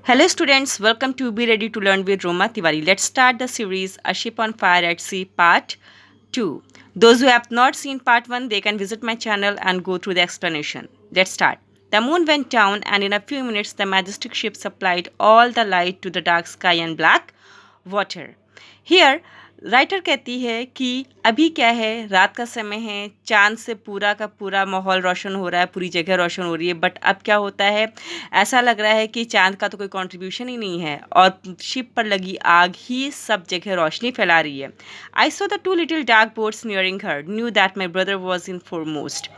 Hello students, welcome to Be Ready to Learn with Roma Tiwari. Let's start the series A Ship on Fire at Sea Part 2. Those who have not seen Part 1, they can visit my channel and go through the explanation. Let's start. The moon went down and in a few minutes the majestic ship supplied all the light to the dark sky and black water. Here, writer कहती है कि अभी क्या है, रात का समय है, चांद से पूरा का पूरा माहौल रोशन हो रहा है, पूरी जगह रोशन हो रही है। बट अब क्या होता है, ऐसा लग रहा है कि चांद का तो कोई कंट्रीब्यूशन ही नहीं है और शिप पर लगी आग ही सब जगह रोशनी फैला रही है। आई saw the 2 little dark boats nearing her, knew that my brother was in foremost.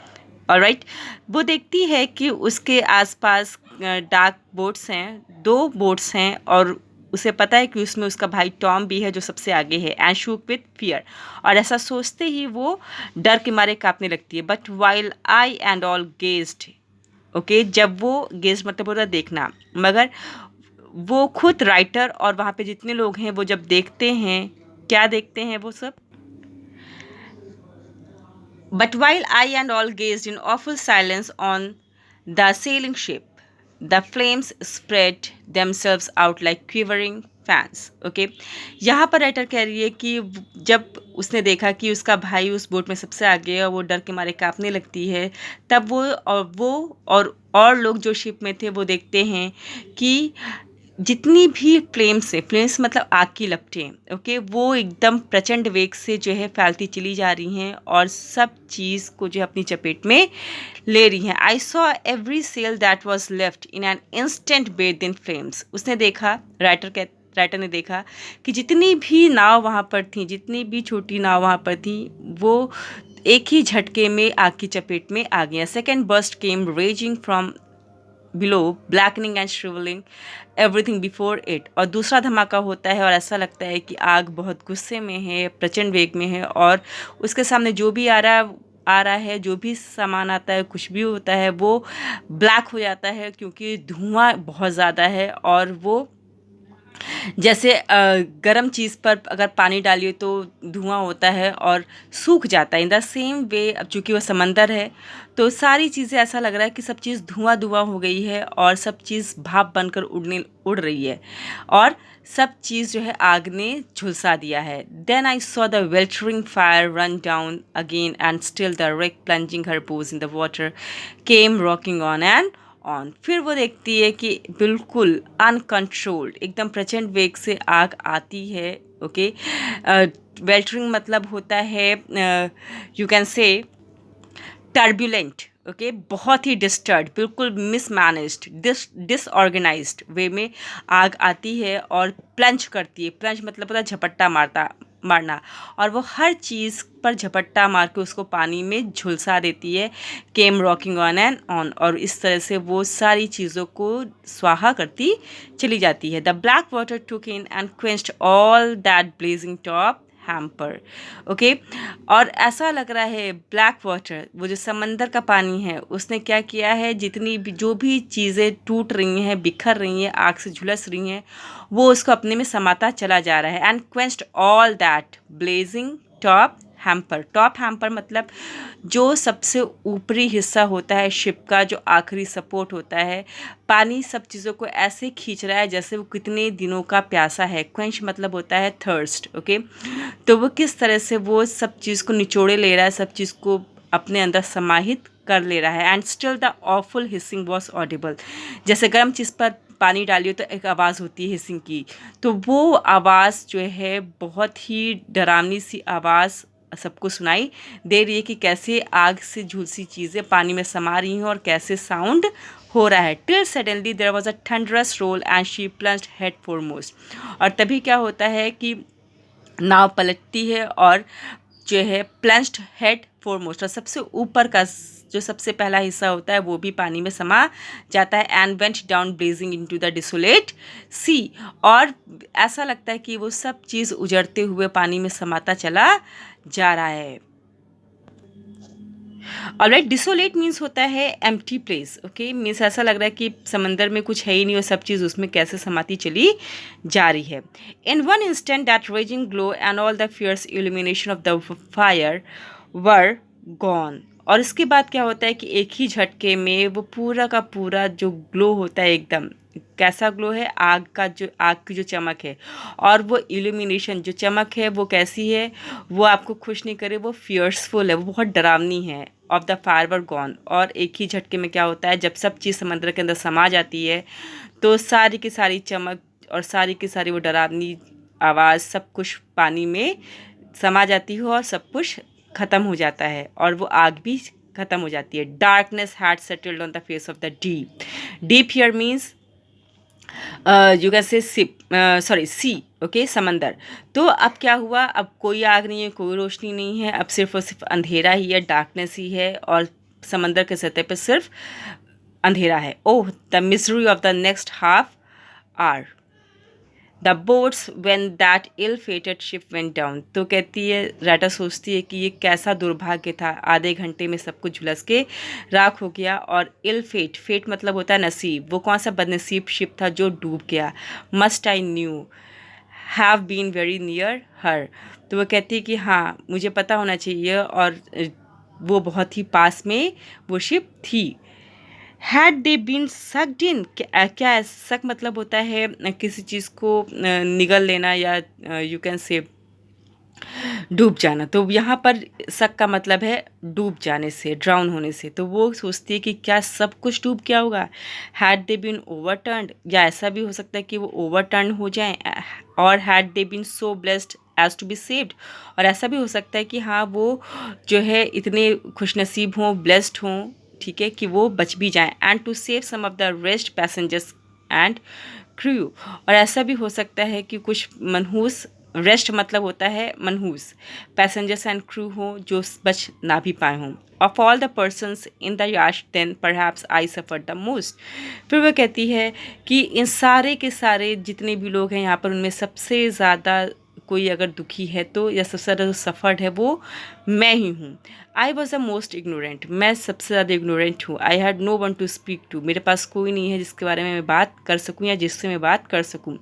Alright, वो देखती है कि उसके आसपास डार्क बोट्स हैं, 2 बोट्स हैं और उसे पता है कि उसमें उसका भाई टॉम भी है जो सबसे आगे है। एंड शूक विथ फियर, और ऐसा सोचते ही वो डर के मारे कांपने लगती है। But while I and all gazed, okay, जब वो गेज मतलब होता है देखना, मगर वो खुद राइटर और वहाँ पे जितने लोग हैं वो जब देखते हैं, क्या देखते हैं वो सब। But while I and all gazed in awful silence on the sailing ship, the flames spread themselves out like quivering fans. Okay, यहाँ पर राइटर कह रही है कि जब उसने देखा कि उसका भाई उस बोट में सबसे आगे है और वो डर के मारे कांपने लगती है, तब वो और लोग जो शिप में थे वो देखते हैं कि जितनी भी फ्लेम्स मतलब आग की लपटें, ओके, वो एकदम प्रचंड वेग से जो है फैलती चली जा रही हैं और सब चीज़ को जो है अपनी चपेट में ले रही हैं। I saw every sail that was left in an instant bathe in flames. उसने देखा, राइटर ने देखा कि जितनी भी नाव वहाँ पर थी, जितनी भी छोटी नाव वहाँ पर थी, वो एक ही झटके में आग की चपेट में आ गया। Second burst came raging from below, blackening and shrivelling everything before it. और दूसरा धमाका होता है और ऐसा लगता है कि आग बहुत गुस्से में है, प्रचंड वेग में है और उसके सामने जो भी आ रहा है, जो भी सामान आता है, कुछ भी होता है, वो ब्लैक हो जाता है क्योंकि धुआं बहुत ज़्यादा है। और वो जैसे गरम चीज़ पर अगर पानी डालिए तो धुआं होता है और सूख जाता है। इन द सेम वे, अब चूँकि वो समंदर है तो सारी चीज़ें ऐसा लग रहा है कि सब चीज़ धुआं हो गई है और सब चीज़ भाप बनकर उड़ रही है और सब चीज़ जो है आग ने झुलसा दिया है। Then I saw the weltering fire run down again and still the wreck plunging her bows in the water came rocking on। फिर वो देखती है कि बिल्कुल अनकंट्रोल्ड, एकदम प्रचंड वेग से आग आती है। ओके, वेल्टरिंग मतलब होता है, यू कैन से टर्बुलेंट। ओके, बहुत ही डिस्टर्ब, बिल्कुल मिसमैनेज्ड, डिसऑर्गेनाइज्ड वे में आग आती है और प्लंज करती है। प्लंज मतलब होता है झपट्टा मारना, और वो हर चीज़ पर झपट्टा मार के उसको पानी में झुलसा देती है। केम रॉकिंग ऑन एंड ऑन, और इस तरह से वो सारी चीज़ों को स्वाहा करती चली जाती है। The black water took in and quenched all that blazing top hamper. Okay, और ऐसा लग रहा है ब्लैक वाटर, वो जो समंदर का पानी है, उसने क्या किया है, जितनी भी जो भी चीज़ें टूट रही हैं, बिखर रही हैं, आग से झुलस रही हैं, वो उसको अपने में समाता चला जा रहा है। And quenched all that blazing top hamper. Top hamper मतलब जो सबसे ऊपरी हिस्सा होता है शिप का, जो आखिरी सपोर्ट होता है। पानी सब चीज़ों को ऐसे खींच रहा है जैसे वो कितने दिनों का प्यासा है। क्वेंच मतलब होता है थर्स्ट। ओके, तो वो किस तरह से वो सब चीज़ को निचोड़े ले रहा है, सब चीज़ को अपने अंदर समाहित कर ले रहा है। And still the awful hissing was Audible. जैसे गर्म चीज़ पर पानी डालिए तो एक आवाज़ होती है हिसिंग की, तो वो आवाज़ जो है बहुत ही डरावनी सी आवाज़ सबको सुनाई दे रही है कि कैसे आग से झुलसी चीज़ें पानी में समा रही हैं और कैसे साउंड हो रहा है। Till suddenly there was a thunderous roll and she plunged head foremost. और तभी क्या होता है कि नाव पलटती है और जो है प्लंज्ड हेड फॉरमोस्ट, और सबसे ऊपर का जो सबसे पहला हिस्सा होता है वो भी पानी में समा जाता है। And went down blazing into the desolate sea, और ऐसा लगता है कि वो सब चीज़ उजड़ते हुए पानी में समाता चला जा रहा है। ऑलराइट, डिसोलेट मीन्स होता है एम्प्टी प्लेस। ओके, मीन्स ऐसा लग रहा है कि समंदर में कुछ है ही नहीं और सब चीज़ उसमें कैसे समाती चली जा रही है। In one instant that raging glow and all the fierce illumination of the fire were gone. और इसके बाद क्या होता है कि एक ही झटके में वो पूरा का पूरा जो ग्लो होता है, एकदम कैसा ग्लो है, आग का जो, आग की जो चमक है, और वो इल्यूमिनेशन जो चमक है वो कैसी है, वो आपको खुश नहीं करे, वो फियर्सफुल है, वो बहुत डरावनी है। ऑफ द फायर गॉन, और एक ही झटके में क्या होता है, जब सब चीज़ समंदर के अंदर समा जाती है तो सारी की सारी चमक और सारी की सारी वो डरावनी आवाज़ सब कुछ पानी में समा जाती है और सब कुछ ख़त्म हो जाता है, और वो आग भी ख़त्म हो जाती है। Darkness had settled on the face of the deep. Deep here means you can say sip, sorry sea, okay, समंदर। तो अब क्या हुआ, अब कोई आग नहीं है, कोई रोशनी नहीं है, अब सिर्फ और सिर्फ अंधेरा ही है, डार्कनेस ही है, और समंदर के सतह पे सिर्फ अंधेरा है। Oh the misery of the next half hour the boats when that ill fated ship went down. तो कहती है, राइटर सोचती है कि ये कैसा दुर्भाग्य था, आधे घंटे में सब कुछ झुलस के राख हो गया। और इल फेट, फेट मतलब होता है नसीब, वो कौन सा बदनसीब शिप था जो डूब गया। Must I knew have been very near her. तो वो कहती है कि हाँ, मुझे पता होना चाहिए, और वो बहुत ही पास में वो शिप थी। हैड दे बीन सक्ड इन, क्या सक मतलब होता है किसी चीज़ को निगल लेना, या यू कैन से डूब जाना। तो यहाँ पर सक का मतलब है डूब जाने से, ड्राउन होने से। तो वो सोचती है कि क्या सब कुछ डूब गया होगा। हैड दे बीन ओवरटर्न्ड, या ऐसा भी हो सकता है कि वो ओवरटर्न हो जाएं, और had they been so blessed as to be saved, और ऐसा भी हो सकता है कि हाँ वो जो है इतने खुशनसीब हों, ब्लेस्ड हों, ठीक है, कि वो बच भी जाएं। And to save some of the rest passengers and crew, और ऐसा भी हो सकता है कि कुछ मनहूस, रेस्ट मतलब होता है मनहूस, पैसेंजर्स एंड क्रू हो जो बच ना भी पाए हों। Of all the persons in the yacht then perhaps I suffer the most. फिर वह कहती है कि इन सारे के सारे जितने भी लोग हैं यहाँ पर, उनमें सबसे ज़्यादा कोई अगर दुखी है तो, या सबसे ज़्यादा जो सफ़र्ड है वो मैं ही हूँ। I was the most ignorant, मैं सबसे ज़्यादा इग्नोरेंट हूँ। I had no one to speak to, मेरे पास कोई नहीं है जिसके बारे में मैं बात कर सकूँ या जिससे मैं बात कर सकूँ।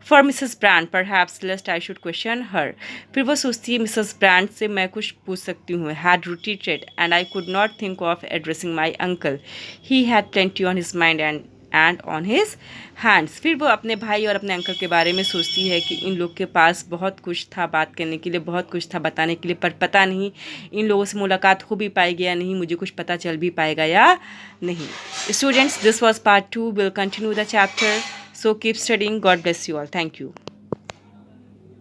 For Mrs Brand perhaps lest I should question her. फिर वो सोचती है मिसेस ब्रांड से मैं कुछ पूछ सकती हूँ। Had retreated and I could not think of addressing my uncle, he had plenty on his mind and on his hands. फिर वो अपने भाई और अपने अंकल के बारे में सोचती है कि इन लोग के पास बहुत कुछ था बात करने के लिए, बहुत कुछ था बताने के लिए, पर पता नहीं इन लोगों से मुलाकात हो भी पाएगी या नहीं, मुझे कुछ पता चल भी पाएगा या नहीं। Students, this was part 2, will continue the chapter, so keep studying, God bless you all, thank you.